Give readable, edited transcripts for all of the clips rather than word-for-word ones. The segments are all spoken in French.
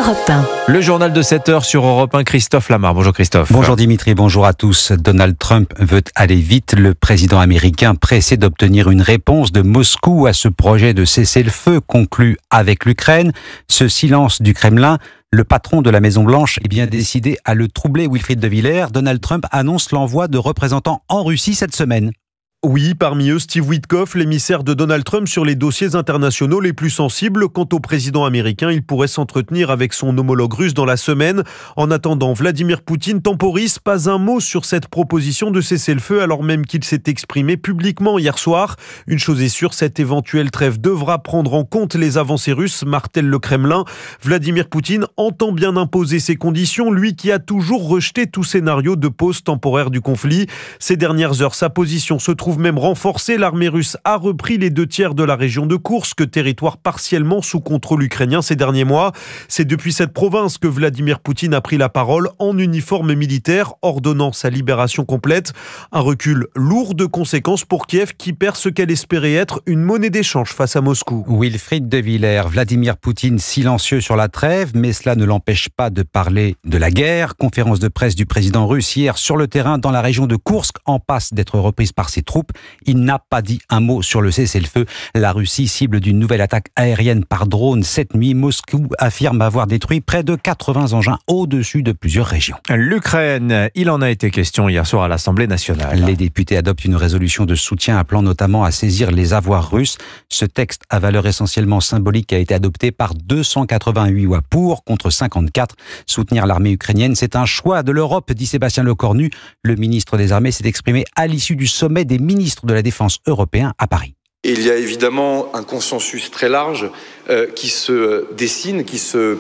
Europe 1. Le journal de 7h sur Europe 1, Christophe Lamar. Bonjour Christophe. Bonjour Dimitri, bonjour à tous. Donald Trump veut aller vite. Le président américain pressé d'obtenir une réponse de Moscou à ce projet de cessez-le-feu conclu avec l'Ukraine. Ce silence du Kremlin, le patron de la Maison-Blanche est bien décidé à le troubler. Wilfried de Villers, Donald Trump annonce l'envoi de représentants en Russie cette semaine. Oui, parmi eux, Steve Witkoff, l'émissaire de Donald Trump sur les dossiers internationaux les plus sensibles. Quant au président américain, il pourrait s'entretenir avec son homologue russe dans la semaine. En attendant, Vladimir Poutine temporise, pas un mot sur cette proposition de cessez-le-feu alors même qu'il s'est exprimé publiquement hier soir. Une chose est sûre, cette éventuelle trêve devra prendre en compte les avancées russes, martèle le Kremlin. Vladimir Poutine entend bien imposer ses conditions, lui qui a toujours rejeté tout scénario de pause temporaire du conflit. Ces dernières heures, sa position se trouve même renforcée. L'armée russe a repris les 2/3 de la région de Koursk, territoire partiellement sous contrôle ukrainien ces derniers mois. C'est depuis cette province que Vladimir Poutine a pris la parole en uniforme militaire, ordonnant sa libération complète. Un recul lourd de conséquences pour Kiev qui perd ce qu'elle espérait être une monnaie d'échange face à Moscou. Wilfried de Villers, Vladimir Poutine silencieux sur la trêve, mais cela ne l'empêche pas de parler de la guerre. Conférence de presse du président russe hier sur le terrain dans la région de Koursk, en passe d'être reprise par ses troupes. Il n'a pas dit un mot sur le cessez-le-feu. La Russie cible d'une nouvelle attaque aérienne par drone cette nuit. Moscou affirme avoir détruit près de 80 engins au-dessus de plusieurs régions. L'Ukraine, il en a été question hier soir à l'Assemblée nationale. Les députés adoptent une résolution de soutien appelant notamment à saisir les avoirs russes. Ce texte à valeur essentiellement symbolique a été adopté par 288 voix pour, contre 54. Soutenir l'armée ukrainienne, c'est un choix de l'Europe, dit Sébastien Lecornu. Le ministre des Armées s'est exprimé à l'issue du sommet des ministres de la Défense européen à Paris. Il y a évidemment un consensus très large qui se dessine, qui se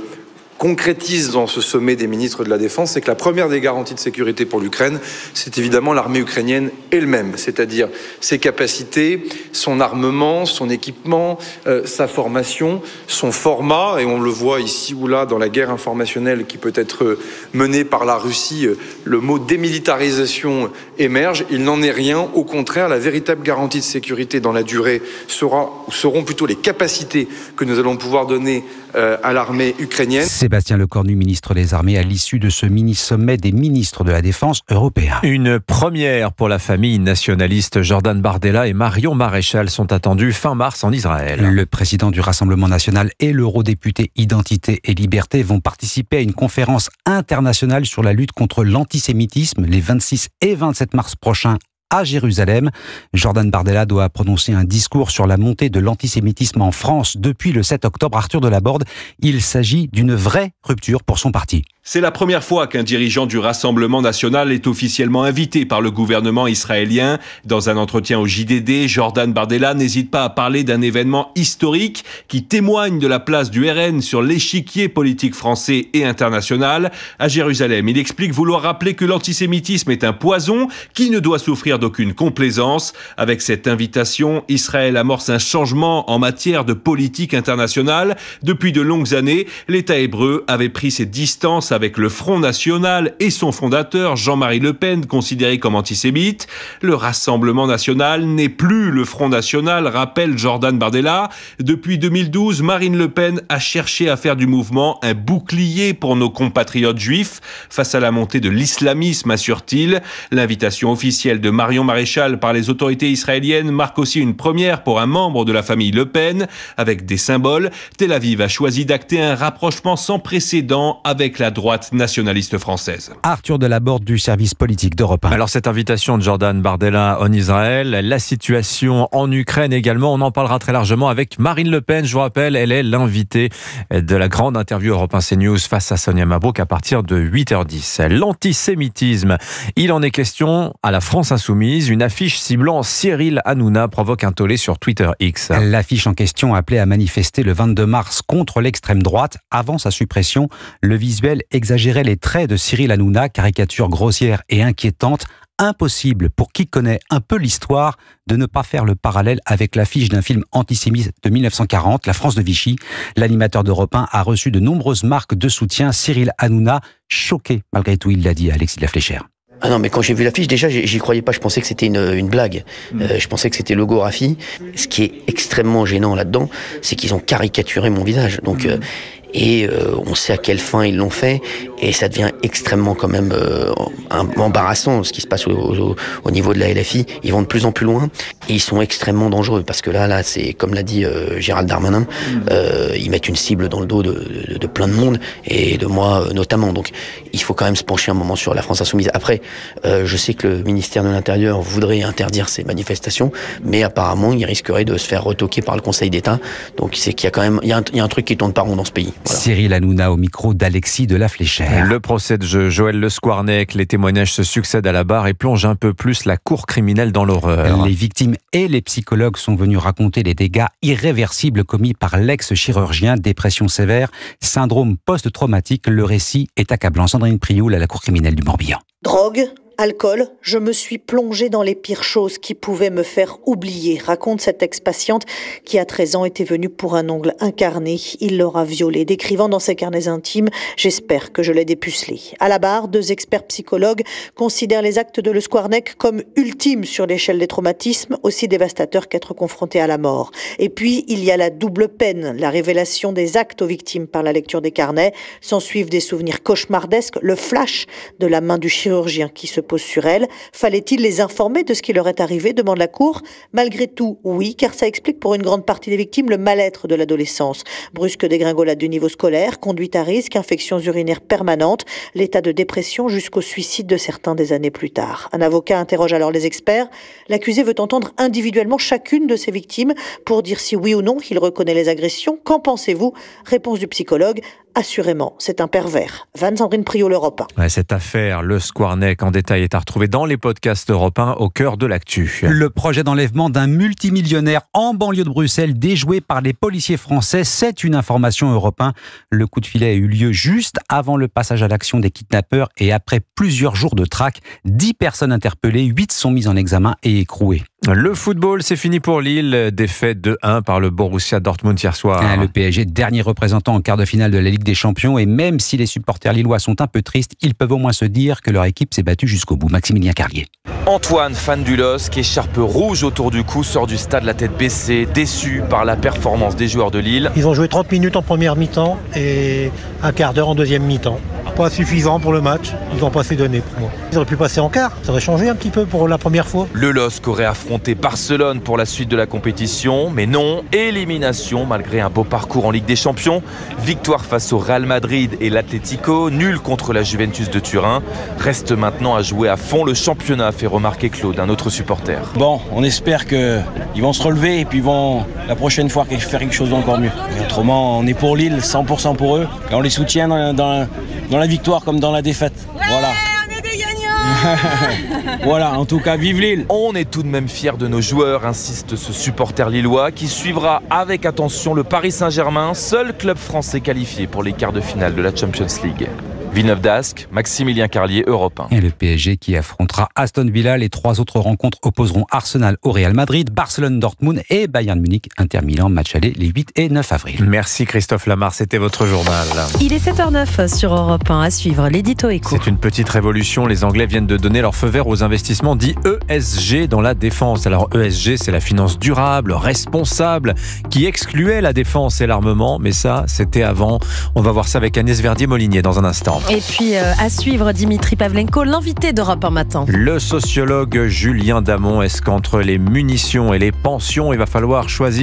concrétise dans ce sommet des ministres de la Défense, c'est que la première des garanties de sécurité pour l'Ukraine, c'est évidemment l'armée ukrainienne elle-même, c'est-à-dire ses capacités, son armement, son équipement, sa formation, son format, et on le voit ici ou là dans la guerre informationnelle qui peut être menée par la Russie, le mot démilitarisation émerge. Il n'en est rien, au contraire, la véritable garantie de sécurité dans la durée seront plutôt les capacités que nous allons pouvoir donner à l'armée ukrainienne. Sébastien Lecornu, ministre des Armées, à l'issue de ce mini-sommet des ministres de la Défense européens. Une première pour la famille nationaliste. Jordan Bardella et Marion Maréchal sont attendus fin mars en Israël. Le président du Rassemblement national et l'eurodéputé Identité et Liberté vont participer à une conférence internationale sur la lutte contre l'antisémitisme les 26 et 27 mars prochains à Jérusalem. Jordan Bardella doit prononcer un discours sur la montée de l'antisémitisme en France depuis le 7 octobre. Arthur Delaborde, il s'agit d'une vraie rupture pour son parti. C'est la première fois qu'un dirigeant du Rassemblement national est officiellement invité par le gouvernement israélien. Dans un entretien au JDD, Jordan Bardella n'hésite pas à parler d'un événement historique qui témoigne de la place du RN sur l'échiquier politique français et international. À Jérusalem, il explique vouloir rappeler que l'antisémitisme est un poison qui ne doit souffrir d'aucune complaisance. Avec cette invitation, Israël amorce un changement en matière de politique internationale. Depuis de longues années, l'État hébreu avait pris ses distances avec le Front National et son fondateur, Jean-Marie Le Pen, considéré comme antisémite. Le Rassemblement National n'est plus le Front National, rappelle Jordan Bardella. Depuis 2012, Marine Le Pen a cherché à faire du mouvement un bouclier pour nos compatriotes juifs face à la montée de l'islamisme, assure-t-il. L'invitation officielle de Marion Maréchal par les autorités israéliennes marque aussi une première pour un membre de la famille Le Pen. Avec des symboles, Tel Aviv a choisi d'acter un rapprochement sans précédent avec la droite nationaliste française. Arthur Delaborde du service politique d'Europe 1. Alors cette invitation de Jordan Bardella en Israël, la situation en Ukraine également, on en parlera très largement avec Marine Le Pen. Je vous rappelle, elle est l'invitée de la grande interview Europe 1 CNews face à Sonia Mabrouk à partir de 8h10. L'antisémitisme, il en est question à la France Insoumise. Une affiche ciblant Cyril Hanouna provoque un tollé sur Twitter X. L'affiche en question appelait à manifester le 22 mars contre l'extrême droite. Avant sa suppression, le visuel exagérait les traits de Cyril Hanouna, caricature grossière et inquiétante. Impossible pour qui connaît un peu l'histoire de ne pas faire le parallèle avec l'affiche d'un film antisémite de 1940, La France de Vichy. L'animateur d'Europe 1 a reçu de nombreuses marques de soutien. Cyril Hanouna, choqué malgré tout, il l'a dit à Alexis de la Fléchère. Ah non, mais quand j'ai vu l'affiche, déjà, j'y croyais pas. Je pensais que c'était une blague. Je pensais que c'était logographie. Ce qui est extrêmement gênant là-dedans, c'est qu'ils ont caricaturé mon visage. Donc, et on sait à quelle fin ils l'ont fait, et ça devient extrêmement quand même embarrassant ce qui se passe au niveau de la LFI. Ils vont de plus en plus loin et ils sont extrêmement dangereux parce que là c'est comme l'a dit Gérald Darmanin, ils mettent une cible dans le dos de plein de monde et de moi notamment. Donc il faut quand même se pencher un moment sur la France insoumise. Après, je sais que le ministère de l'Intérieur voudrait interdire ces manifestations, mais apparemment il risquerait de se faire retoquer par le Conseil d'État. Donc c'est qu'il y a quand même il y a un truc qui tourne pas rond dans ce pays. Voilà. Cyril Hanouna au micro d'Alexis de la Fléchère. Le procès de Joël Le Squarnec, les témoignages se succèdent à la barre et plongent un peu plus la cour criminelle dans l'horreur. Les victimes et les psychologues sont venus raconter les dégâts irréversibles commis par l'ex-chirurgien, dépression sévère, syndrome post-traumatique. Le récit est accablant. Sandrine Prioul à la cour criminelle du Morbihan. Drogue, alcool, je me suis plongée dans les pires choses qui pouvaient me faire oublier, raconte cette ex-patiente qui à 13 ans était venue pour un ongle incarné. Il l'aura violée, décrivant dans ses carnets intimes « J'espère que je l'ai dépucelé ». À la barre, 2 experts psychologues considèrent les actes de Le Squarnec comme ultimes sur l'échelle des traumatismes, aussi dévastateurs qu'être confronté à la mort. Et puis, il y a la double peine, la révélation des actes aux victimes par la lecture des carnets. S'en suivent des souvenirs cauchemardesques, le flash de la main du chirurgien qui se pose sur elle. Fallait-il les informer de ce qui leur est arrivé, demande la Cour. Malgré tout, oui, car ça explique pour une grande partie des victimes le mal-être de l'adolescence. Brusque dégringolade du niveau scolaire, conduite à risque, infections urinaires permanentes, l'état de dépression jusqu'au suicide de certains des années plus tard. Un avocat interroge alors les experts. L'accusé veut entendre individuellement chacune de ses victimes pour dire si oui ou non il reconnaît les agressions. Qu'en pensez-vous ? Réponse du psychologue. Assurément, c'est un pervers. Sandrine Prioul, Europe 1. Cette affaire, Le Squarnec, en détail, est à retrouver dans les podcasts Europe 1 au cœur de l'actu. Le projet d'enlèvement d'un multimillionnaire en banlieue de Bruxelles, déjoué par les policiers français, c'est une information Europe 1. Le coup de filet a eu lieu juste avant le passage à l'action des kidnappeurs et après plusieurs jours de traque. 10 personnes interpellées, 8 sont mises en examen et écrouées. Le football, c'est fini pour Lille. Défaite 2-1 par le Borussia Dortmund hier soir. Le PSG, dernier représentant en quart de finale de la Ligue des Champions. Et même si les supporters lillois sont un peu tristes, ils peuvent au moins se dire que leur équipe s'est battue jusqu'au bout. Maximilien Carlier. Antoine, fan du LOSC, écharpe rouge autour du cou, sort du stade la tête baissée, déçu par la performance des joueurs de Lille. Ils ont joué 30 minutes en première mi-temps et un quart d'heure en deuxième mi-temps. Pas suffisant pour le match, ils n'ont pas assez donné pour moi. Ils auraient pu passer en quart, ça aurait changé un petit peu pour la première fois. Le LOSC aurait affronté Barcelone pour la suite de la compétition, mais non, élimination malgré un beau parcours en Ligue des Champions. Victoire face au Real Madrid et l'Atlético, nul contre la Juventus de Turin. Reste maintenant à jouer à fond le championnat, fait remarquer Claude, un autre supporter. Bon, on espère qu'ils vont se relever et puis vont la prochaine fois faire quelque chose d'encore mieux. Et autrement, on est pour Lille, 100% pour eux, et on les soutient dans la victoire comme dans la défaite. Voilà. On est des gagnants. Voilà, en tout cas, vive Lille. On est tout de même fiers de nos joueurs, insiste ce supporter lillois qui suivra avec attention le Paris Saint-Germain, seul club français qualifié pour les quarts de finale de la Champions League. Villeneuve d'Ascq, Maximilien Carlier, Europe 1. Et le PSG qui affrontera Aston Villa. Les 3 autres rencontres opposeront Arsenal au Real Madrid, Barcelone, Dortmund et Bayern Munich, Inter Milan, match aller les 8 et 9 avril. Merci Christophe Lamar, c'était votre journal. Il est 7h09 sur Europe 1, à suivre l'édito éco. C'est une petite révolution, les Anglais viennent de donner leur feu vert aux investissements dits ESG dans la défense. Alors ESG, c'est la finance durable, responsable, qui excluait la défense et l'armement, mais ça, c'était avant. On va voir ça avec Agnès Verdier-Molinier dans un instant. Et puis à suivre Dimitri Pavlenko, l'invité d'Europe 1 matin. Le sociologue Julien Damon, est-ce qu'entre les munitions et les pensions, il va falloir choisir